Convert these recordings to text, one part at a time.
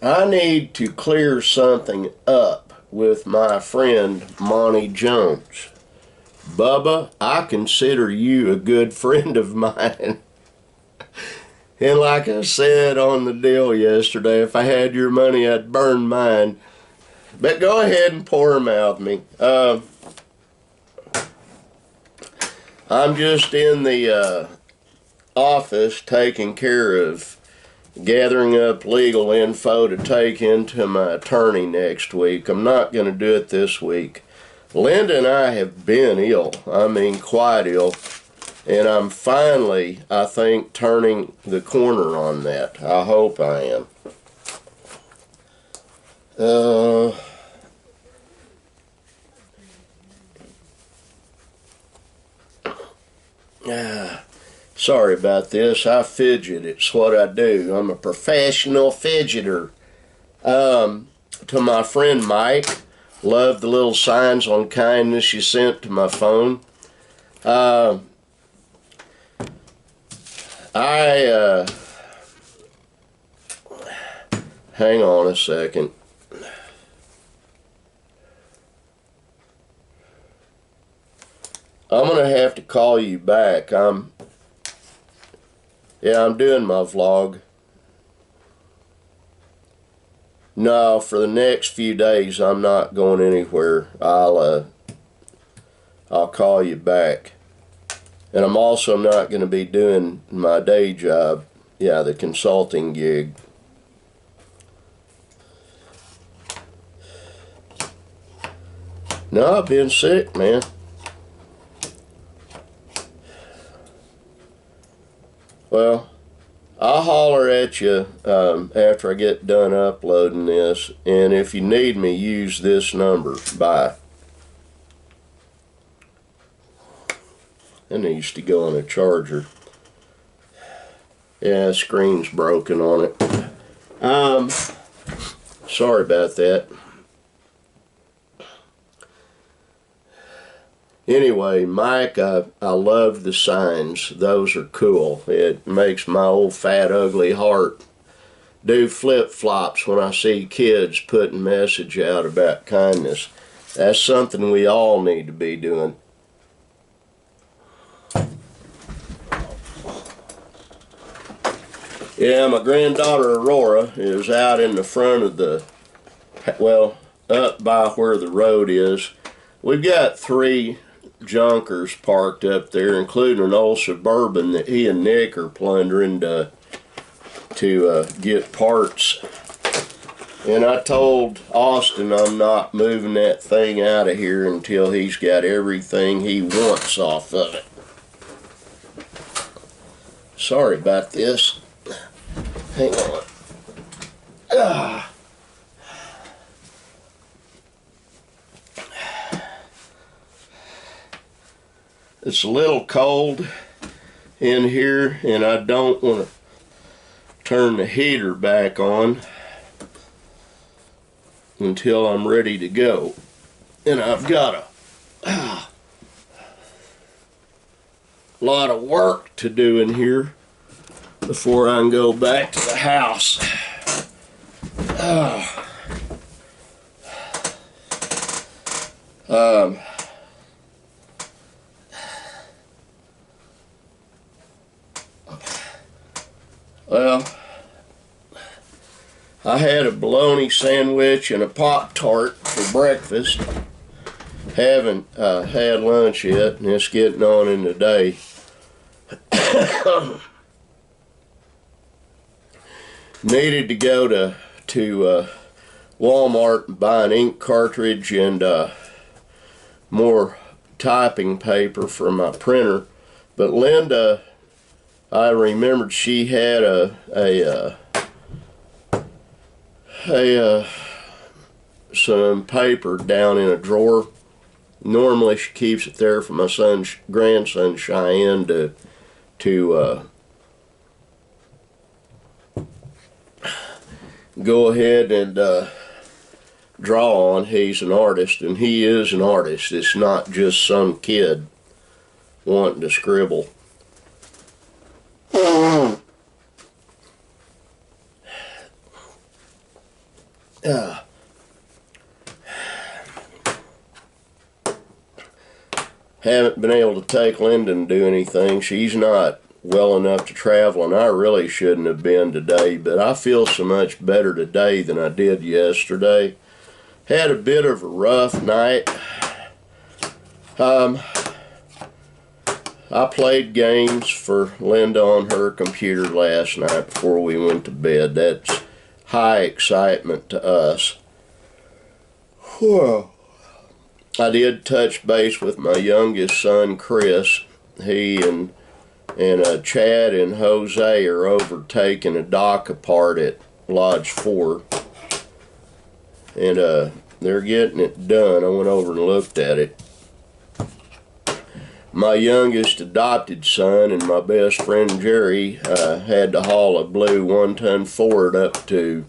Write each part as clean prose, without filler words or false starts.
I need to clear something up with my friend Monty Jones. Bubba, I consider you a good friend of mine. And like I said on the deal yesterday, if I had your money, I'd burn mine. But go ahead and pour them out me. I'm just in the office taking care of gathering up legal info to take into my attorney next week. I'm not going to do it this week. Linda and I have been ill. I mean, quite ill. And I'm finally, I think, turning the corner on that. I hope I am. Sorry about this. I fidget. It's what I do. I'm a professional fidgeter. To my friend Mike, love the little signs on kindness you sent to my phone. Hang on a second. I'm going to have to call you back. I'm doing my vlog. No, for the next few days I'm not going anywhere. I'll call you back. And I'm also not going to be doing my day job. Yeah, the consulting gig. No, I've been sick, man. Well, I'll holler at you after I get done uploading this. And if you need me, use this number. Bye. It needs to go on a charger. Yeah, the screen's broken on it. Sorry about that. Anyway, Mike, I love the signs. Those are cool. It makes my old fat ugly heart do flip-flops when I see kids putting message out about kindness. That's something we all need to be doing. Yeah, my granddaughter Aurora is out in the front of the, well, up by where the road is. We've got 3 junkers parked up there, including an old Suburban that he and Nick are plundering to get parts. And I told Austin I'm not moving that thing out of here until he's got everything he wants off of it. Sorry about this. Hang on. It's a little cold in here, and I don't want to turn the heater back on until I'm ready to go. And I've got a lot of work to do in here before I can go back to the house. Well, I had a bologna sandwich and a Pop-Tart for breakfast. Haven't had lunch yet, and it's getting on in the day. Needed to go to Walmart and buy an ink cartridge and more typing paper for my printer. But Linda, I remembered she had some paper down in a drawer. Normally she keeps it there for my grandson Cheyenne to go ahead and draw on. He's an artist, and he is an artist. It's not just some kid wanting to scribble. Uh, haven't been able to take Linda to do anything. She's not well enough to travel, and I really shouldn't have been today, but I feel so much better today than I did yesterday. Had a bit of a rough night. I played games for Linda on her computer last night before we went to bed. That's high excitement to us. Whew. I did touch base with my youngest son, Chris. He and Chad and Jose are over taking a dock apart at Lodge 4. And they're getting it done. I went over and looked at it. My youngest adopted son and my best friend Jerry had to haul a blue 1-ton Ford up to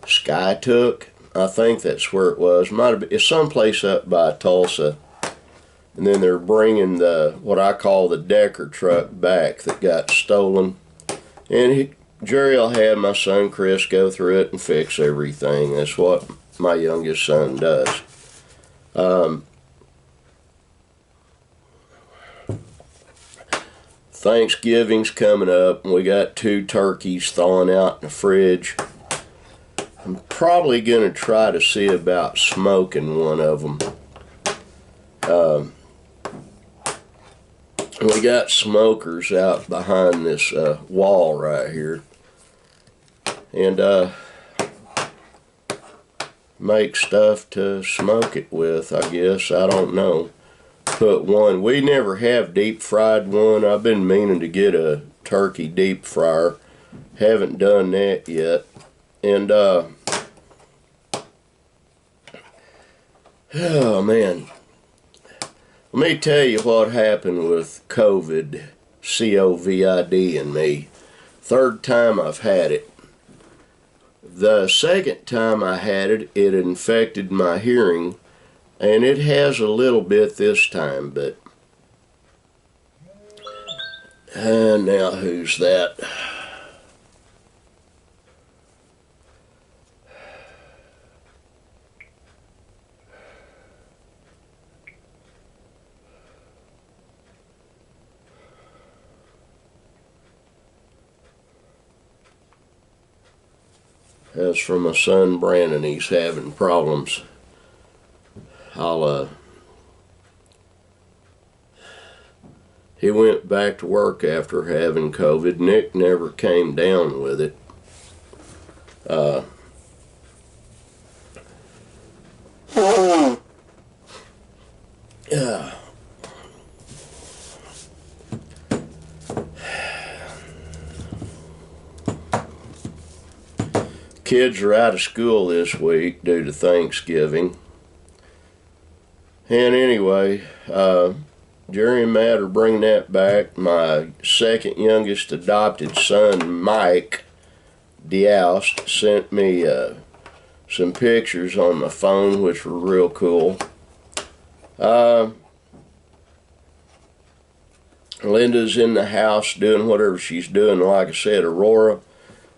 Skytook. I think that's where it was. Might have been, it's someplace up by Tulsa. And then they're bringing what I call the Decker truck back that got stolen. And Jerry will have my son Chris go through it and fix everything. That's what my youngest son does. Thanksgiving's coming up, and we got 2 turkeys thawing out in the fridge. I'm probably going to try to see about smoking one of them. We got smokers out behind this wall right here. And make stuff to smoke it with, I guess. I don't know. Put one. We never have deep fried one. I've been meaning to get a turkey deep fryer. Haven't done that yet. And oh man, let me tell you what happened with COVID, COVID, and me. 3rd time I've had it. The 2nd time I had it, it infected my hearing. And it has a little bit this time, but... And now who's that? That's from my son Brandon. He's having problems. He went back to work after having COVID. Nick never came down with it. Kids are out of school this week due to Thanksgiving. And anyway, Jerry and Matt are bringing that back. My 2nd youngest adopted son, Mike Deoust, sent me some pictures on my phone, which were real cool. Linda's in the house doing whatever she's doing. Like I said, Aurora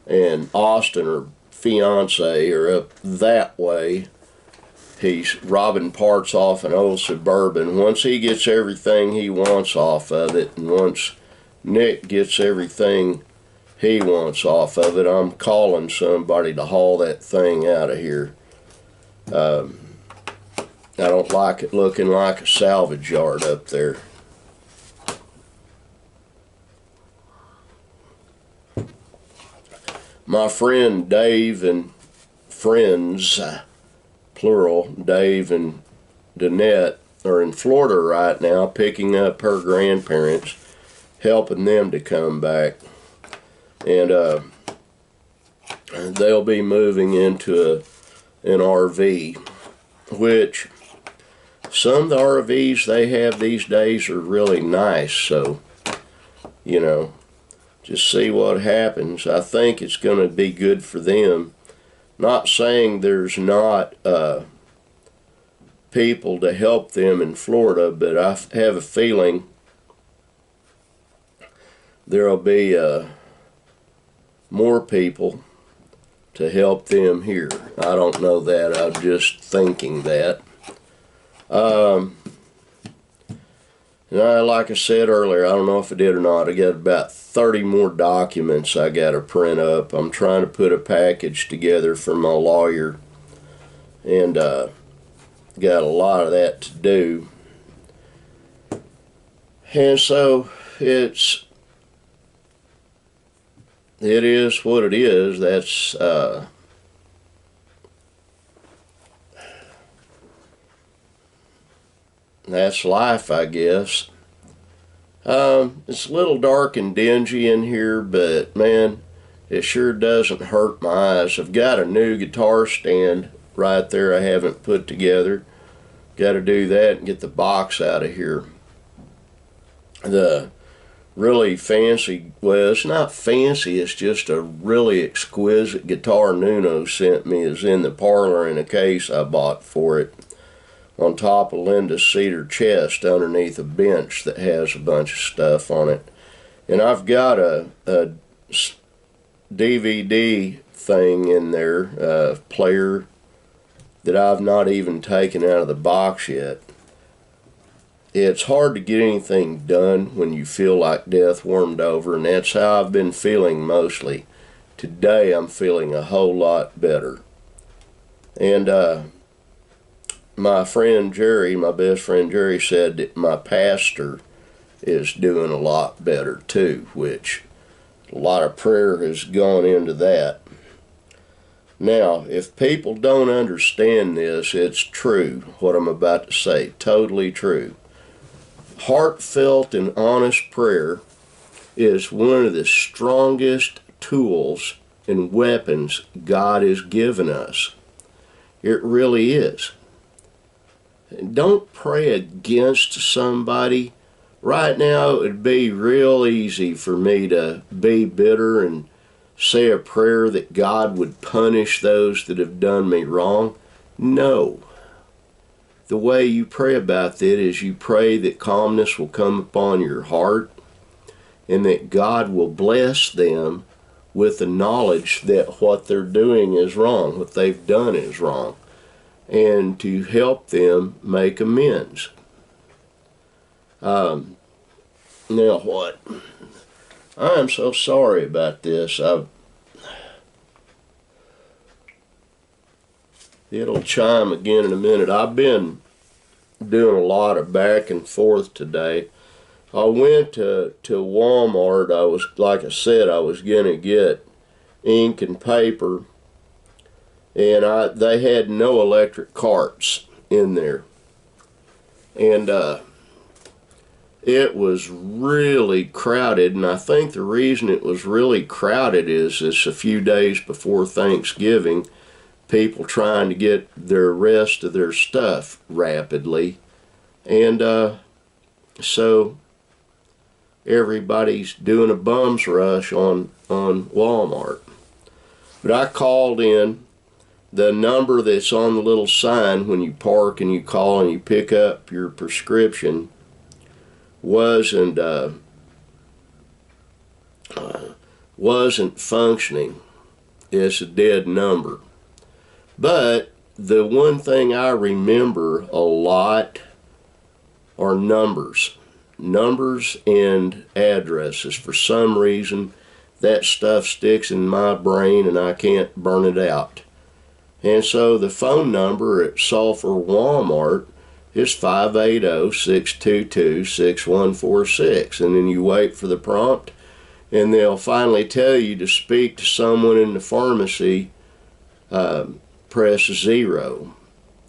and Austin, her fiance, are up that way. He's robbing parts off an old Suburban. Once he gets everything he wants off of it, and once Nick gets everything he wants off of it, I'm calling somebody to haul that thing out of here. I don't like it looking like a salvage yard up there. My friend Dave and friends, plural, Dave and Danette, are in Florida right now picking up her grandparents, helping them to come back. And they'll be moving into an RV, which some of the RVs they have these days are really nice. So, you know, just see what happens. I think it's going to be good for them. Not saying there's not people to help them in Florida, but I have a feeling there'll be more people to help them here. I don't know that. I'm just thinking that. Like I said earlier, I don't know if I did or not, I got about 30 more documents I got to print up. I'm trying to put a package together for my lawyer, and got a lot of that to do. And so it is what it is. That's life, I guess. It's a little dark and dingy in here, but man, it sure doesn't hurt my eyes. I've got a new guitar stand right there I haven't put together. Got to do that and get the box out of here. The really fancy, well, it's not fancy, it's just a really exquisite guitar Nuno sent me is in the parlor in a case I bought for it, on top of Linda's cedar chest underneath a bench that has a bunch of stuff on it. And I've got a DVD thing in there, a player that I've not even taken out of the box yet. It's hard to get anything done when you feel like death warmed over, and that's how I've been feeling mostly. Today I'm feeling a whole lot better. And my friend Jerry, my best friend Jerry, said that my pastor is doing a lot better too, which a lot of prayer has gone into that. Now, if people don't understand this, it's true, what I'm about to say, totally true. Heartfelt and honest prayer is one of the strongest tools and weapons God has given us. It really is. Don't pray against somebody. Right now, it would be real easy for me to be bitter and say a prayer that God would punish those that have done me wrong. No. The way you pray about that is you pray that calmness will come upon your heart and that God will bless them with the knowledge that what they're doing is wrong, what they've done is wrong, and to help them make amends. Now what? I'm so sorry about this. It'll chime again in a minute. I've been doing a lot of back and forth today. I went to Walmart. Like I said, I was going to get ink and paper, and they had no electric carts in there. And it was really crowded, and I think the reason it was really crowded is it's a few days before Thanksgiving, people trying to get their rest of their stuff rapidly, and so everybody's doing a bum's rush on Walmart. But I called in. The number that's on the little sign when you park and you call and you pick up your prescription wasn't functioning. It's a dead number. But the one thing I remember a lot are numbers. Numbers and addresses. For some reason, that stuff sticks in my brain and I can't burn it out. And so the phone number at Sulphur Walmart is 580-622-6146. And then you wait for the prompt, and they'll finally tell you to speak to someone in the pharmacy, press 0.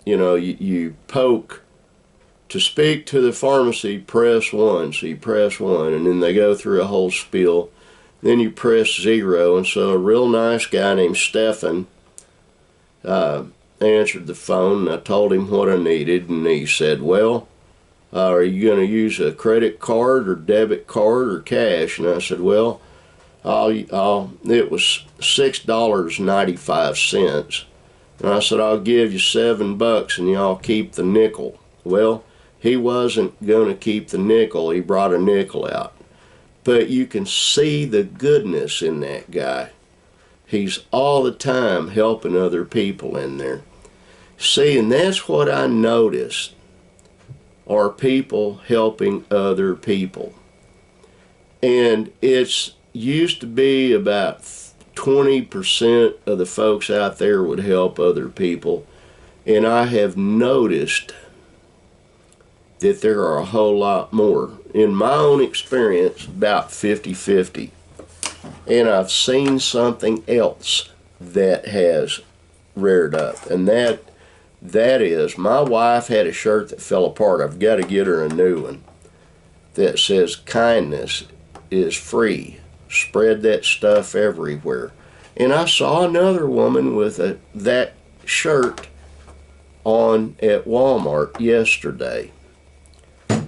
You know, you poke to speak to the pharmacy, press 1. So you press 1, and then they go through a whole spiel. Then you press 0, and so a real nice guy named Stefan answered the phone, and I told him what I needed, and he said, well, are you going to use a credit card or debit card or cash? And I said, well, it was $6.95. And I said, I'll give you $7 and y'all keep the nickel. Well, he wasn't going to keep the nickel. He brought a nickel out. But you can see the goodness in that guy. He's all the time helping other people in there. See, and that's what I noticed, are people helping other people. And it's used to be about 20% of the folks out there would help other people. And I have noticed that there are a whole lot more. In my own experience, about 50-50. And I've seen something else that has reared up. And that is, my wife had a shirt that fell apart. I've got to get her a new one that says, kindness is free. Spread that stuff everywhere. And I saw another woman with that shirt on at Walmart yesterday.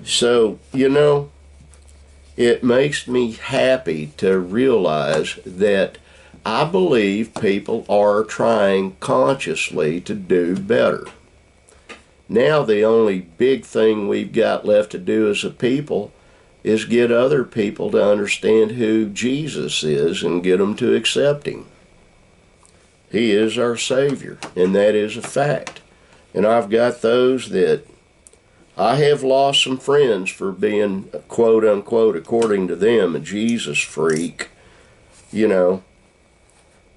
So, you know, it makes me happy to realize that I believe people are trying consciously to do better. Now the only big thing we've got left to do as a people is get other people to understand who Jesus is and get them to accept him. He is our Savior, and that is a fact. And I've got those that I have lost some friends for being, quote unquote, according to them, a Jesus freak, you know.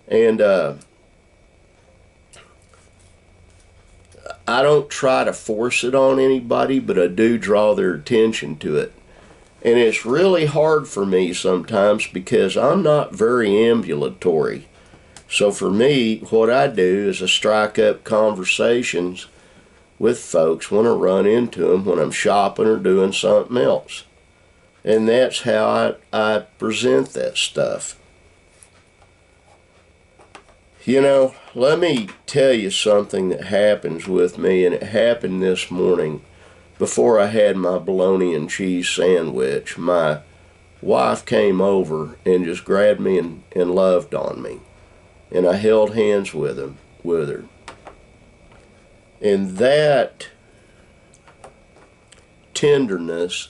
And I don't try to force it on anybody, but I do draw their attention to it. And it's really hard for me sometimes because I'm not very ambulatory. So for me, what I do is I strike up conversations with folks when I run into them when I'm shopping or doing something else. And that's how I present that stuff. You know, let me tell you something that happens with me, and it happened this morning before I had my bologna and cheese sandwich. My wife came over and just grabbed me and loved on me. And I held hands with her. And that tenderness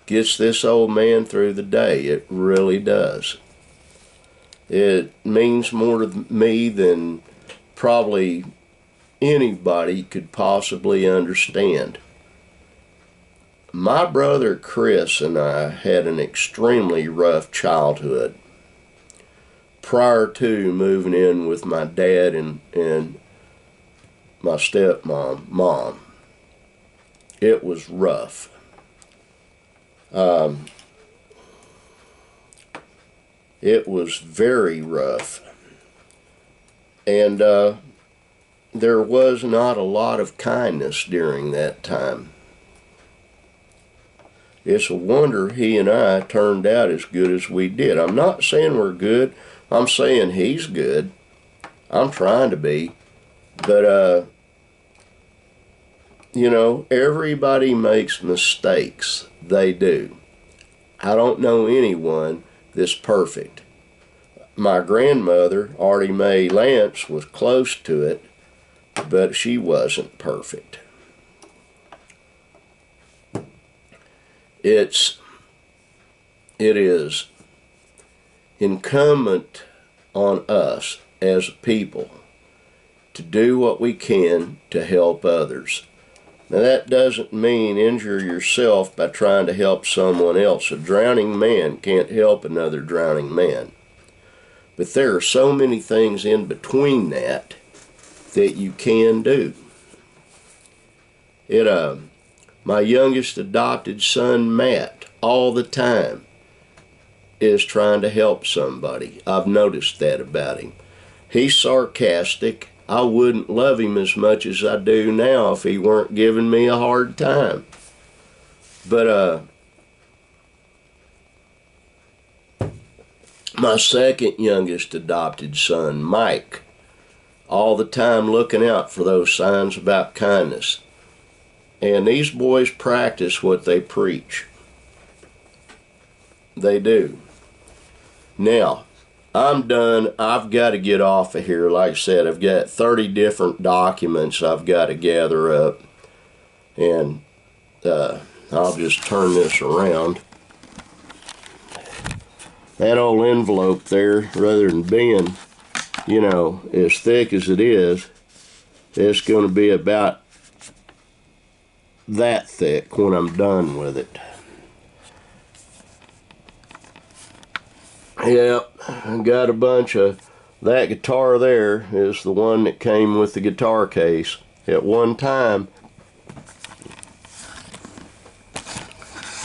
gets this old man through the day. It really does. It means more to me than probably anybody could possibly understand. My brother Chris and I had an extremely rough childhood prior to moving in with my dad and my mom. It was rough. It was very rough. And there was not a lot of kindness during that time. It's a wonder he and I turned out as good as we did. I'm not saying we're good. I'm saying he's good. I'm trying to be. But, you know, everybody makes mistakes. They do. I don't know anyone that's perfect. My grandmother, Artie Mae Lance, was close to it, but she wasn't perfect. It is incumbent on us as a people to do what we can to help others. Now that doesn't mean injure yourself by trying to help someone else. A drowning man can't help another drowning man. But there are so many things in between that you can do. My youngest adopted son, Matt, all the time is trying to help somebody. I've noticed that about him. He's sarcastic. I wouldn't love him as much as I do now if he weren't giving me a hard time. But my second youngest adopted son, Mike, all the time looking out for those signs about kindness. And these boys practice what they preach. They do. Now, I'm done. I've got to get off of here. Like I said, I've got 30 different documents I've got to gather up. And I'll just turn this around. that old envelope there, rather than being, you know, as thick as it is, it's going to be about that thick when I'm done with it. Yep, I got a bunch of that guitar. There is the one that came with the guitar case. At one time,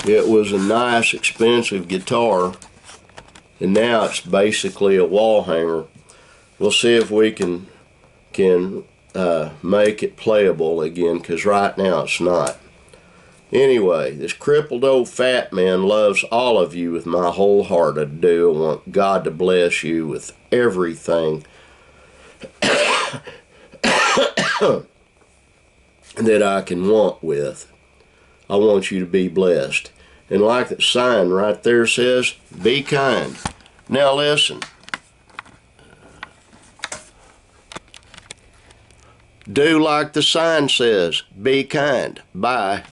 it was a nice, expensive guitar, and now it's basically a wall hanger. We'll see if we can make it playable again, because right now it's not. Anyway, this crippled old fat man loves all of you with my whole heart. I do. I want God to bless you with everything that I can want with. I want you to be blessed. And like the sign right there says, be kind. Now listen. Do like the sign says, be kind. Bye.